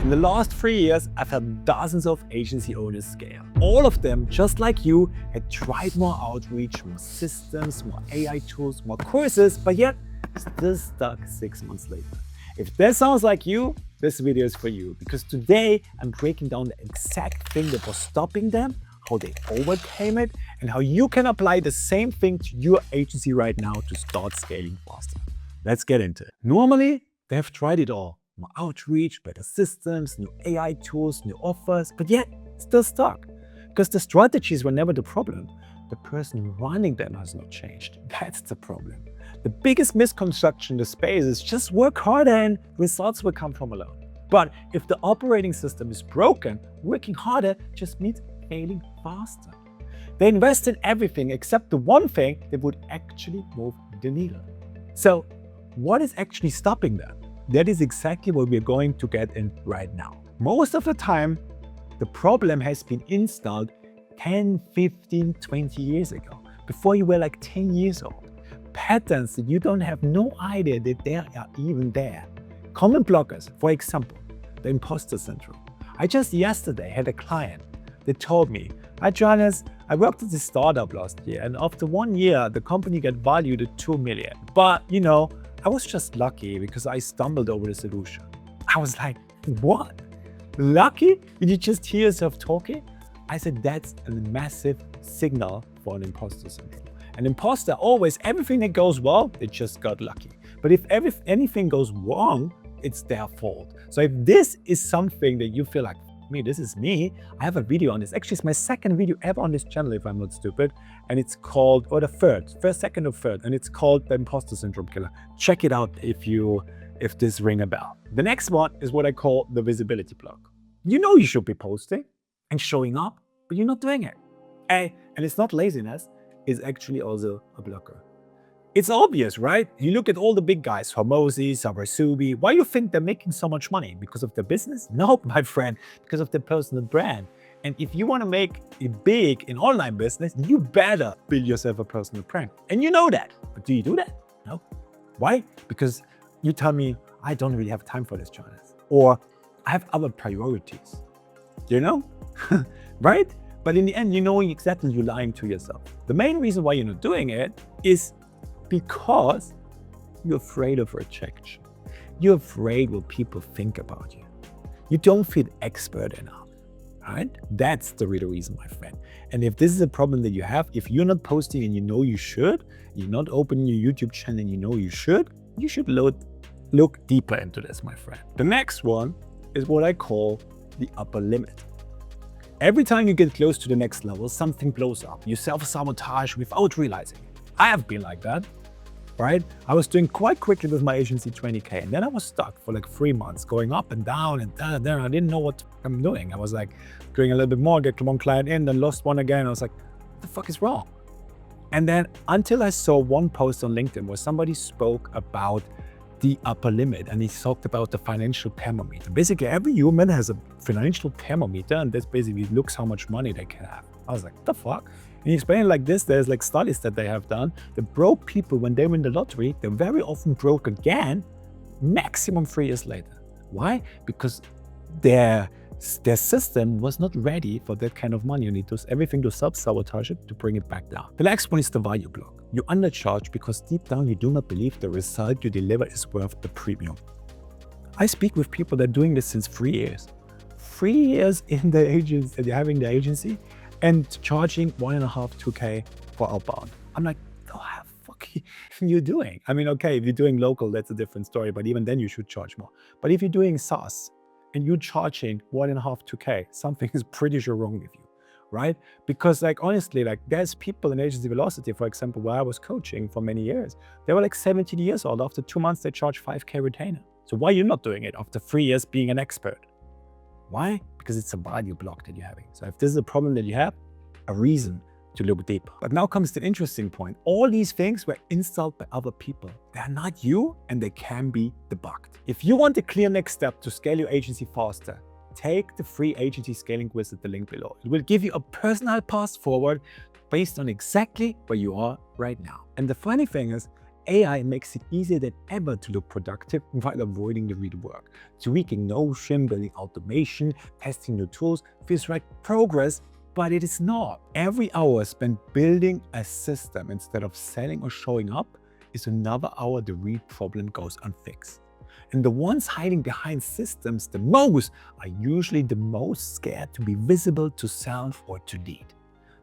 In the last 3 years, I've had dozens of agency owners scale. All of them, just like you, had tried more outreach, more systems, more AI tools, more courses, but yet still stuck 6 months later. If that sounds like you, this video is for you, because today I'm breaking down the exact thing that was stopping them, how they overcame it, and how you can apply the same thing to your agency right now to start scaling faster. Let's get into it. Normally, they have tried it all. More outreach, better systems, new AI tools, new offers, but yet still stuck. Because the strategies were never the problem. The person running them has not changed. That's the problem. The biggest misconception in the space is just work harder and results will come from alone. But if the operating system is broken, working harder just means failing faster. They invest in everything except the one thing that would actually move the needle. So what is actually stopping them? That is exactly what we're going to get in right now. Most of the time, the problem has been installed 10, 15, 20 years ago, before you were like 10 years old. Patterns that you don't have no idea that they are even there. Common blockers, for example, the imposter syndrome. I just yesterday had a client that told me, "Hi Johannes, I worked at this startup last year and after 1 year, the company got valued at 2 million. But I was just lucky because I stumbled over the solution." I was like, what? Lucky? Did you just hear yourself talking? I said, that's a massive signal for an imposter syndrome. An imposter always, everything that goes well, they just got lucky. But if anything goes wrong, it's their fault. So if this is something that you feel like, this is me, I have a video on this. Actually, it's my second video ever on this channel, if I'm not stupid. And it's called, or the first, second or third, and it's called The Imposter Syndrome Killer. Check it out if this ring a bell. The next one is what I call the visibility block. You should be posting and showing up, but you're not doing it. And it's not laziness, it's actually also a blocker. It's obvious, right? You look at all the big guys, Hormozi, Sabarsubi. Why do you think they're making so much money? Because of their business? No, my friend, because of their personal brand. And if you want to make it big in online business, you better build yourself a personal brand. And you know that. But do you do that? No. Why? Because you tell me, I don't really have time for this, Johannes. Or I have other priorities. Right? But in the end, exactly you're lying to yourself. The main reason why you're not doing it is because you're afraid of rejection. You're afraid what people think about you. You don't feel expert enough, right? That's the real reason, my friend. And if this is a problem that you have, if you're not posting and you should, you're not opening your YouTube channel and you should look deeper into this, my friend. The next one is what I call the upper limit. Every time you get close to the next level, something blows up. You self-sabotage without realizing it. I have been like that. Right? I was doing quite quickly with my agency 20K, and then I was stuck for like 3 months, going up and down and down. I didn't know what I'm doing. I was like doing a little bit more, get one client in, then lost one again. I was like, what the fuck is wrong? And then until I saw one post on LinkedIn where somebody spoke about the upper limit, and he talked about the financial thermometer. Basically, every human has a financial thermometer, and this basically looks how much money they can have. I was like, what the fuck? And he explained it like this, there's like studies that they have done. The broke people, when they win the lottery, they're very often broke again, maximum 3 years later. Why? Because their system was not ready for that kind of money. You need to do everything to self-sabotage it to bring it back down. The next one is the value block. You undercharge because deep down you do not believe the result you deliver is worth the premium. I speak with people that are doing this since 3 years. 3 years in the agency, they're having the agency, and charging 1.5, 2K for outbound. I'm like, what the fuck are you doing? Okay, if you're doing local, that's a different story, but even then you should charge more. But if you're doing SaaS and you're charging 1.5, 2K, something is pretty sure wrong with you, right? Because honestly, there's people in agency velocity, for example, where I was coaching for many years. They were 17 years old. After 2 months, they charge 5K retainer. So why are you not doing it after 3 years being an expert? Why? Because it's a value block that you're having. So if this is a problem that you have, a reason to look deeper. But now comes the interesting point. All these things were installed by other people. They're not you, and they can be debugged. If you want a clear next step to scale your agency faster, take the free agency scaling quiz at the link below. It will give you a personal path forward based on exactly where you are right now. And the funny thing is, AI makes it easier than ever to look productive while avoiding the real work. Tweaking Notion, building automation, testing new tools feels like progress, but it is not. Every hour spent building a system instead of selling or showing up is another hour the real problem goes unfixed. And the ones hiding behind systems the most are usually the most scared to be visible, to sell, or to lead.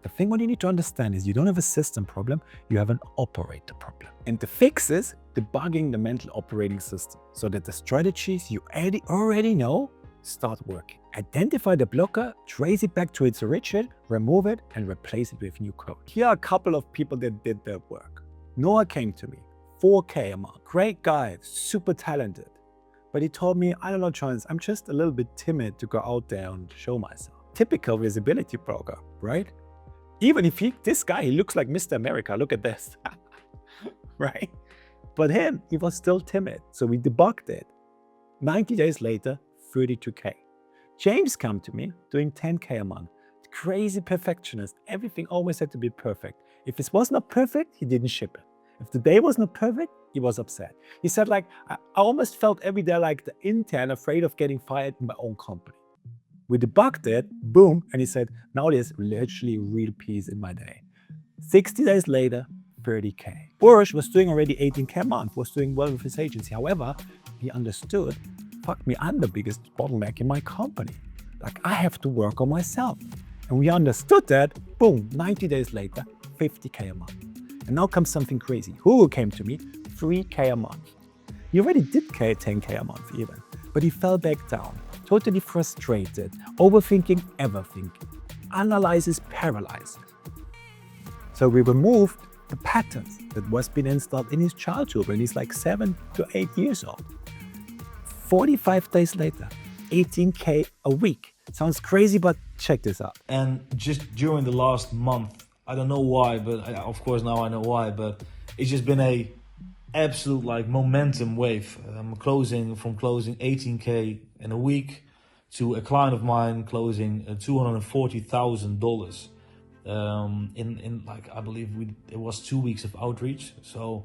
The thing what you need to understand is you don't have a system problem, you have an operator problem. And the fix is debugging the mental operating system so that the strategies you already know start working. Identify the blocker, trace it back to its origin, remove it, and replace it with new code. Here are a couple of people that did their work. Noah came to me, 4K a month, great guy, super talented. But he told me, I don't know, Chance, I'm just a little bit timid to go out there and show myself. Typical visibility broker, right? Even if this guy, he looks like Mr. America, look at this, right? But he was still timid. So we debugged it. 90 days later, 32K. James came to me doing 10K a month. Crazy perfectionist. Everything always had to be perfect. If it was not perfect, he didn't ship it. If the day was not perfect, he was upset. He said, like, I almost felt every day like the intern afraid of getting fired in my own company. We debugged it, boom, and he said, now there's literally real peace in my day. 60 days later, 30K. Bursch was doing already 18K a month, was doing well with his agency. However, he understood, fuck me, I'm the biggest bottleneck in my company. Like, I have to work on myself. And we understood that, boom, 90 days later, 50K a month. And now comes something crazy. Who came to me? 3K a month. He already did 10K a month even, but he fell back down. Totally frustrated, overthinking everything, analyzes paralyzes. So we removed the patterns that was been installed in his childhood when he's like 7 to 8 years old. 45 days later, 18K a week. Sounds crazy, but check this out. And just during the last month, I don't know why, but of course now I know why, but it's just been a absolute like momentum wave. I'm closing 18K in a week to a client of mine closing $240,000 in like, I believe it was 2 weeks of outreach. So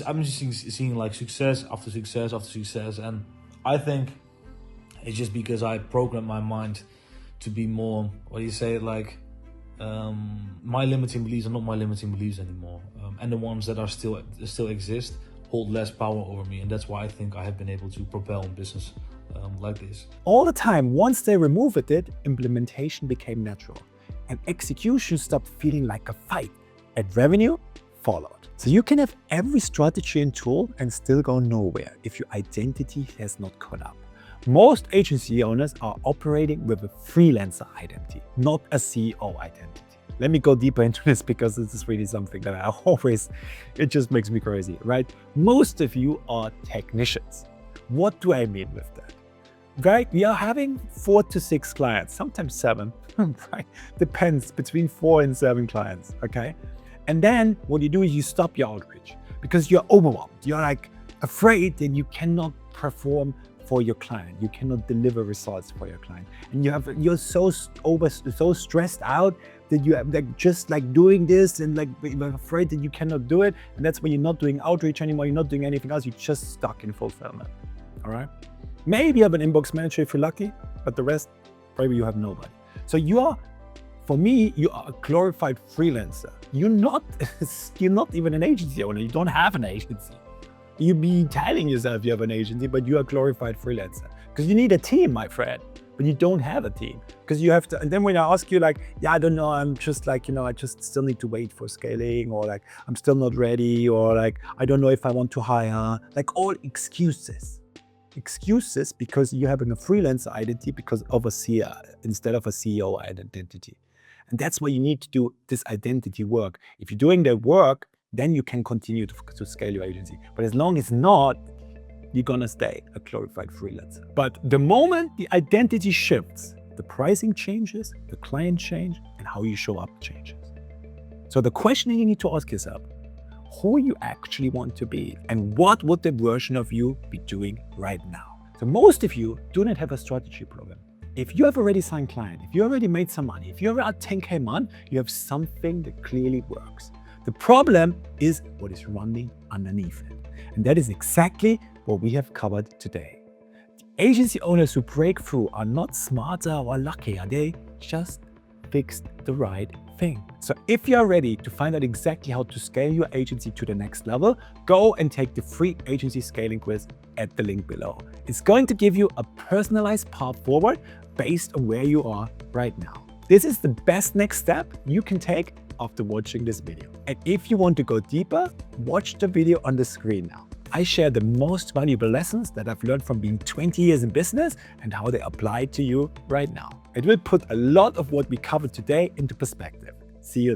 I'm just seeing like success after success after success, and I think it's just because I programmed my mind to be more, what do you say, like my limiting beliefs are not my limiting beliefs anymore, and the ones that are still exist hold less power over me, and that's why I think I have been able to propel in business like this. All the time, once they removed it, implementation became natural, and execution stopped feeling like a fight, and revenue followed. So you can have every strategy and tool and still go nowhere if your identity has not caught up. Most agency owners are operating with a freelancer identity, not a CEO identity. Let me go deeper into this because this is really something that it just makes me crazy, right? Most of you are technicians. What do I mean with that? Right? We are having 4 to 6 clients, sometimes 7, right? Depends, between 4 and 7 clients, okay? And then what you do is you stop your outreach because you're overwhelmed. You're like afraid that you cannot perform for your client. You cannot deliver results for your client. And you're so stressed out that you have like just like doing this and like you're afraid that you cannot do it. And that's when you're not doing outreach anymore. You're not doing anything else. You're just stuck in fulfillment. All right. Maybe you have an inbox manager if you're lucky, but the rest, probably you have nobody. So for me, you are a glorified freelancer. You're not even an agency owner. You don't have an agency. You be telling yourself you have an agency, but you're a glorified freelancer. Because you need a team, my friend, but you don't have a team. Because you have to, and then when I ask you like, yeah, I don't know, I'm just like, I just still need to wait for scaling, or like, I'm still not ready, or like, I don't know if I want to hire, like all excuses. Excuses because you're having a freelancer identity because of a CEO instead of a CEO identity. And that's why you need to do this identity work. If you're doing that work, then you can continue to scale your agency. But as long as not, you're gonna stay a glorified freelancer. But the moment the identity shifts, the pricing changes, the client change, and how you show up changes. So the question you need to ask yourself, who you actually want to be, and what would the version of you be doing right now? So most of you do not have a strategy problem. If you have already signed client, if you already made some money, if you're at 10K a month, you have something that clearly works. The problem is what is running underneath it. And that is exactly what we have covered today. The agency owners who break through are not smarter or luckier, they just fixed the right thing. So if you are ready to find out exactly how to scale your agency to the next level, go and take the free agency scaling quiz at the link below. It's going to give you a personalized path forward based on where you are right now. This is the best next step you can take after watching this video. And if you want to go deeper, watch the video on the screen now. I share the most valuable lessons that I've learned from being 20 years in business and how they apply to you right now. It will put a lot of what we covered today into perspective. See you there.